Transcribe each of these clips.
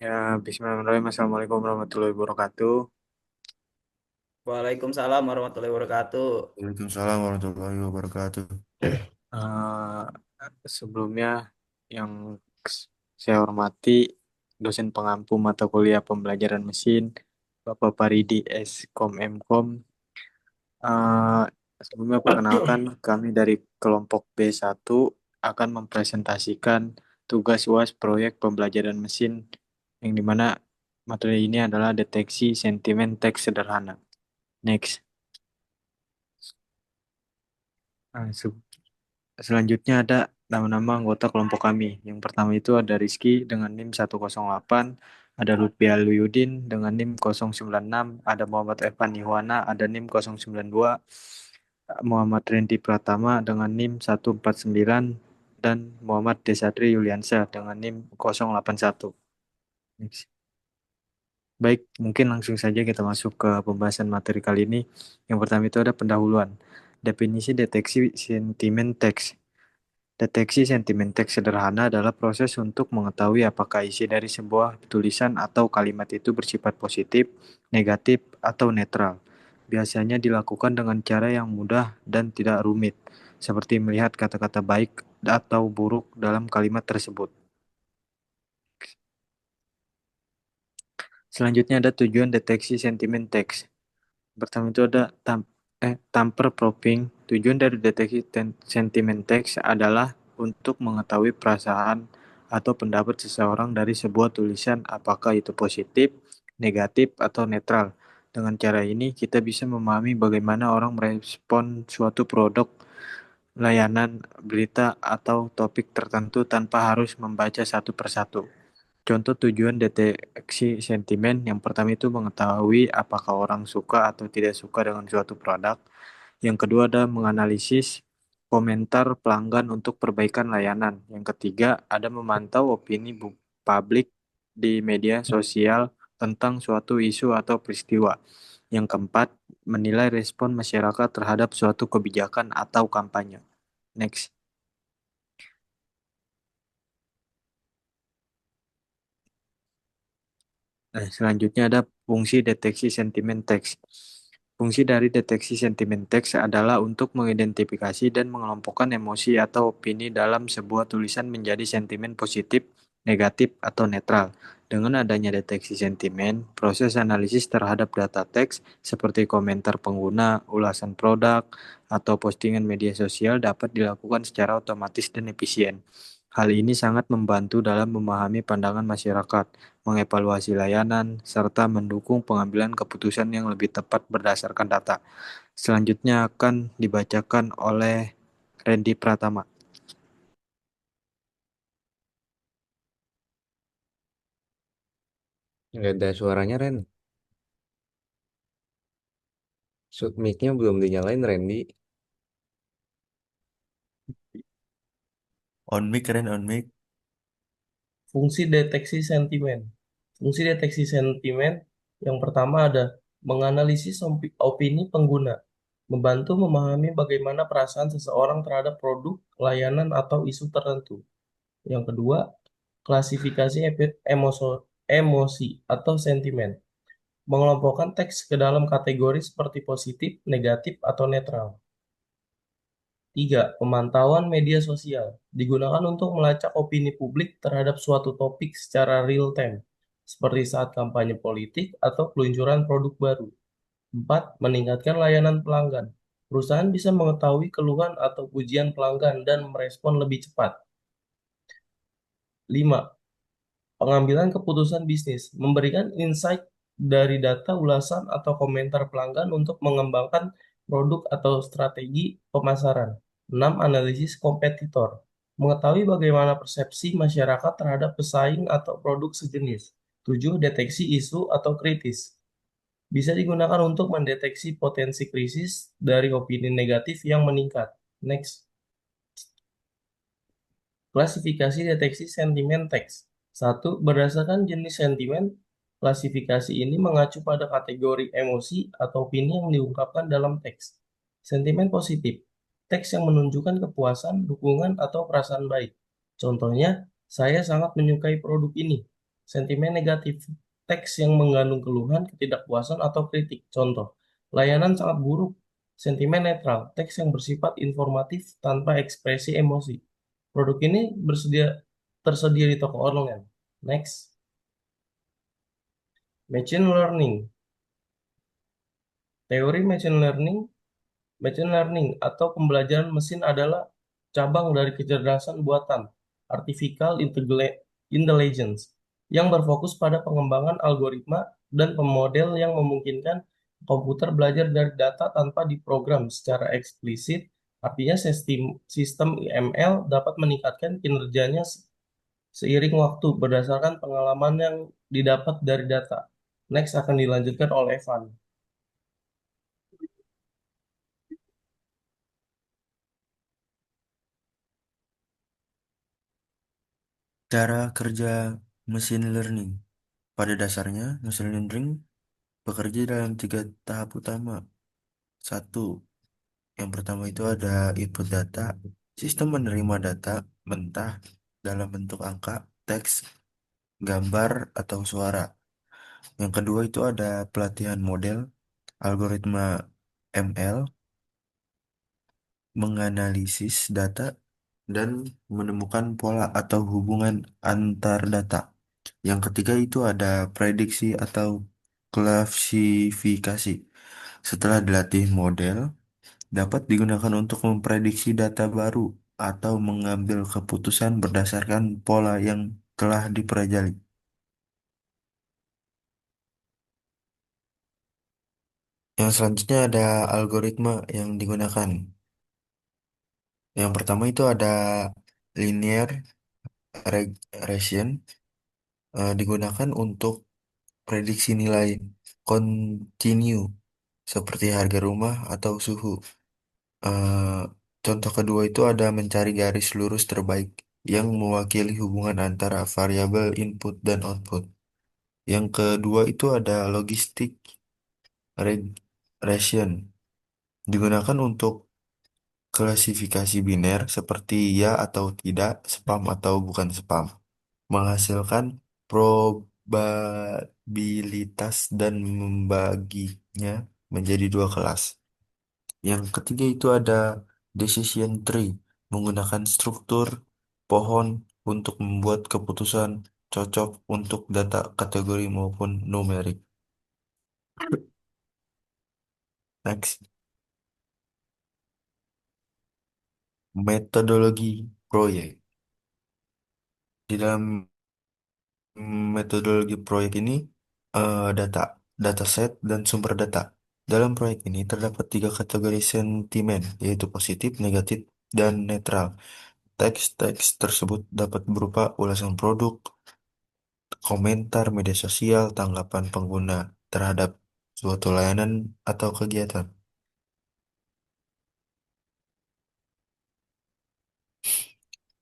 Ya, bismillahirrahmanirrahim. Assalamualaikum warahmatullahi wabarakatuh. Waalaikumsalam warahmatullahi wabarakatuh. Waalaikumsalam warahmatullahi wabarakatuh. Eh, Sebelumnya, yang saya hormati dosen pengampu mata kuliah pembelajaran mesin, Bapak Paridi S. Kom M Kom. Eh, Sebelumnya perkenalkan, kami dari kelompok B1 akan mempresentasikan tugas UAS proyek pembelajaran mesin, yang dimana materi ini adalah deteksi sentimen teks sederhana. Next. Nah, selanjutnya ada nama-nama anggota kelompok kami. Yang pertama itu ada Rizky dengan NIM 108, ada Lutfi Aluyudin dengan NIM 096, ada Muhammad Evan Ihwana ada NIM 092, Muhammad Rendi Pratama dengan NIM 149, dan Muhammad Desatri Yuliansyah dengan NIM 081. Next. Baik, mungkin langsung saja kita masuk ke pembahasan materi kali ini. Yang pertama itu ada pendahuluan. Definisi deteksi sentimen teks. Deteksi sentimen teks sederhana adalah proses untuk mengetahui apakah isi dari sebuah tulisan atau kalimat itu bersifat positif, negatif, atau netral. Biasanya dilakukan dengan cara yang mudah dan tidak rumit, seperti melihat kata-kata baik atau buruk dalam kalimat tersebut. Selanjutnya ada tujuan deteksi sentimen teks. Pertama itu ada tamper proofing. Tujuan dari deteksi sentimen teks adalah untuk mengetahui perasaan atau pendapat seseorang dari sebuah tulisan, apakah itu positif, negatif, atau netral. Dengan cara ini, kita bisa memahami bagaimana orang merespon suatu produk, layanan, berita, atau topik tertentu tanpa harus membaca satu persatu. Contoh tujuan deteksi sentimen yang pertama itu mengetahui apakah orang suka atau tidak suka dengan suatu produk. Yang kedua ada menganalisis komentar pelanggan untuk perbaikan layanan. Yang ketiga ada memantau opini publik di media sosial tentang suatu isu atau peristiwa. Yang keempat, menilai respon masyarakat terhadap suatu kebijakan atau kampanye. Next. Nah, selanjutnya ada fungsi deteksi sentimen teks. Fungsi dari deteksi sentimen teks adalah untuk mengidentifikasi dan mengelompokkan emosi atau opini dalam sebuah tulisan menjadi sentimen positif, negatif, atau netral. Dengan adanya deteksi sentimen, proses analisis terhadap data teks seperti komentar pengguna, ulasan produk, atau postingan media sosial dapat dilakukan secara otomatis dan efisien. Hal ini sangat membantu dalam memahami pandangan masyarakat, mengevaluasi layanan, serta mendukung pengambilan keputusan yang lebih tepat berdasarkan data. Selanjutnya akan dibacakan oleh Randy Pratama. Nggak ada suaranya, Ren. Mic-nya belum dinyalain, Randy. On mic, Ren, on mic. Fungsi deteksi sentimen. Fungsi deteksi sentimen yang pertama ada menganalisis opini pengguna, membantu memahami bagaimana perasaan seseorang terhadap produk, layanan, atau isu tertentu. Yang kedua, klasifikasi emosi atau sentimen, mengelompokkan teks ke dalam kategori seperti positif, negatif, atau netral. Tiga, pemantauan media sosial digunakan untuk melacak opini publik terhadap suatu topik secara real time, seperti saat kampanye politik atau peluncuran produk baru. Empat, meningkatkan layanan pelanggan. Perusahaan bisa mengetahui keluhan atau pujian pelanggan dan merespon lebih cepat. Lima, pengambilan keputusan bisnis, memberikan insight dari data ulasan atau komentar pelanggan untuk mengembangkan produk atau strategi pemasaran. 6. Analisis kompetitor, mengetahui bagaimana persepsi masyarakat terhadap pesaing atau produk sejenis. 7. Deteksi isu atau kritis, bisa digunakan untuk mendeteksi potensi krisis dari opini negatif yang meningkat. Next. Klasifikasi deteksi sentimen teks. Satu, berdasarkan jenis sentimen, klasifikasi ini mengacu pada kategori emosi atau opini yang diungkapkan dalam teks. Sentimen positif, teks yang menunjukkan kepuasan, dukungan, atau perasaan baik. Contohnya, saya sangat menyukai produk ini. Sentimen negatif, teks yang mengandung keluhan, ketidakpuasan, atau kritik. Contoh, layanan sangat buruk. Sentimen netral, teks yang bersifat informatif tanpa ekspresi emosi. Produk ini tersedia di toko online. Next, machine learning. Teori machine learning atau pembelajaran mesin adalah cabang dari kecerdasan buatan, artificial intelligence, yang berfokus pada pengembangan algoritma dan pemodel yang memungkinkan komputer belajar dari data tanpa diprogram secara eksplisit. Artinya sistem IML dapat meningkatkan kinerjanya seiring waktu berdasarkan pengalaman yang didapat dari data. Next akan dilanjutkan oleh Evan. Cara kerja mesin learning. Pada dasarnya, mesin learning bekerja dalam tiga tahap utama. Satu, yang pertama itu ada input data. Sistem menerima data mentah dalam bentuk angka, teks, gambar, atau suara. Yang kedua itu ada pelatihan model, algoritma ML, menganalisis data, dan menemukan pola atau hubungan antar data. Yang ketiga itu ada prediksi atau klasifikasi. Setelah dilatih model, dapat digunakan untuk memprediksi data baru atau mengambil keputusan berdasarkan pola yang telah dipelajari. Yang selanjutnya ada algoritma yang digunakan. Yang pertama itu ada linear regression, digunakan untuk prediksi nilai kontinu seperti harga rumah atau suhu. Eh, Contoh kedua itu ada mencari garis lurus terbaik yang mewakili hubungan antara variabel input dan output. Yang kedua itu ada logistic regression, digunakan untuk klasifikasi biner seperti ya atau tidak, spam atau bukan spam, menghasilkan probabilitas dan membaginya menjadi dua kelas. Yang ketiga itu ada decision tree, menggunakan struktur pohon untuk membuat keputusan cocok untuk data kategori maupun numerik. Next, metodologi proyek. Di dalam metodologi proyek ini, data, dataset, dan sumber data. Dalam proyek ini terdapat tiga kategori sentimen, yaitu positif, negatif, dan netral. Teks-teks tersebut dapat berupa ulasan produk, komentar media sosial, tanggapan pengguna terhadap suatu layanan atau kegiatan.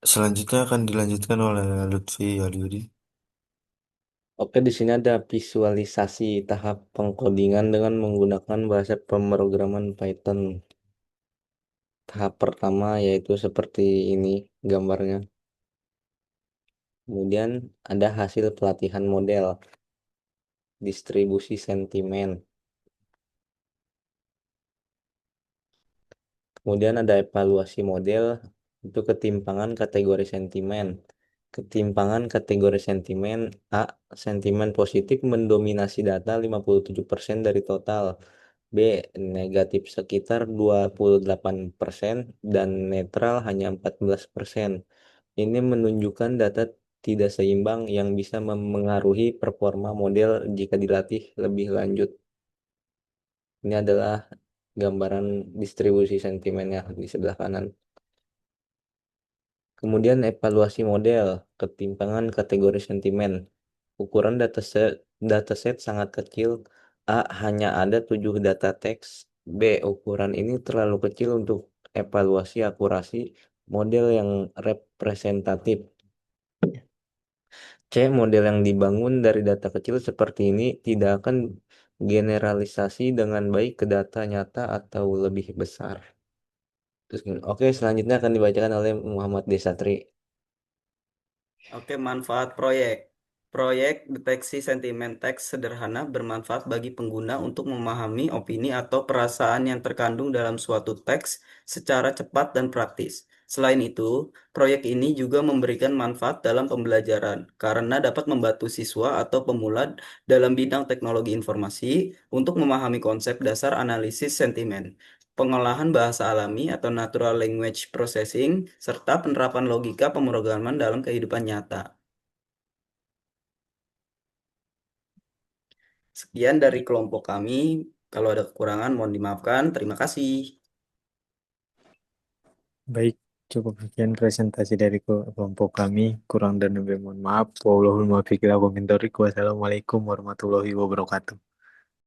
Selanjutnya akan dilanjutkan oleh Lutfi Aliudi. Oke, di sini ada visualisasi tahap pengkodingan dengan menggunakan bahasa pemrograman Python. Tahap pertama yaitu seperti ini gambarnya. Kemudian ada hasil pelatihan model, distribusi sentimen. Kemudian ada evaluasi model, itu ketimpangan kategori sentimen. Ketimpangan kategori sentimen A, sentimen positif mendominasi data 57% dari total. B, negatif sekitar 28% dan netral hanya 14%. Ini menunjukkan data tidak seimbang yang bisa memengaruhi performa model jika dilatih lebih lanjut. Ini adalah gambaran distribusi sentimennya di sebelah kanan. Kemudian evaluasi model, ketimpangan kategori sentimen. Ukuran dataset sangat kecil. A, hanya ada 7 data teks. B, ukuran ini terlalu kecil untuk evaluasi akurasi model yang representatif. C, model yang dibangun dari data kecil seperti ini tidak akan generalisasi dengan baik ke data nyata atau lebih besar. Oke, selanjutnya akan dibacakan oleh Muhammad Desatri. Oke, manfaat proyek. Proyek deteksi sentimen teks sederhana bermanfaat bagi pengguna untuk memahami opini atau perasaan yang terkandung dalam suatu teks secara cepat dan praktis. Selain itu, proyek ini juga memberikan manfaat dalam pembelajaran karena dapat membantu siswa atau pemula dalam bidang teknologi informasi untuk memahami konsep dasar analisis sentimen, pengolahan bahasa alami atau natural language processing, serta penerapan logika pemrograman dalam kehidupan nyata. Sekian dari kelompok kami. Kalau ada kekurangan mohon dimaafkan. Terima kasih. Baik, cukup sekian presentasi dari kelompok kami. Kurang dan lebih mohon maaf. Wallahul muwaffiq ila aqwamit thoriq. Wassalamualaikum warahmatullahi wabarakatuh.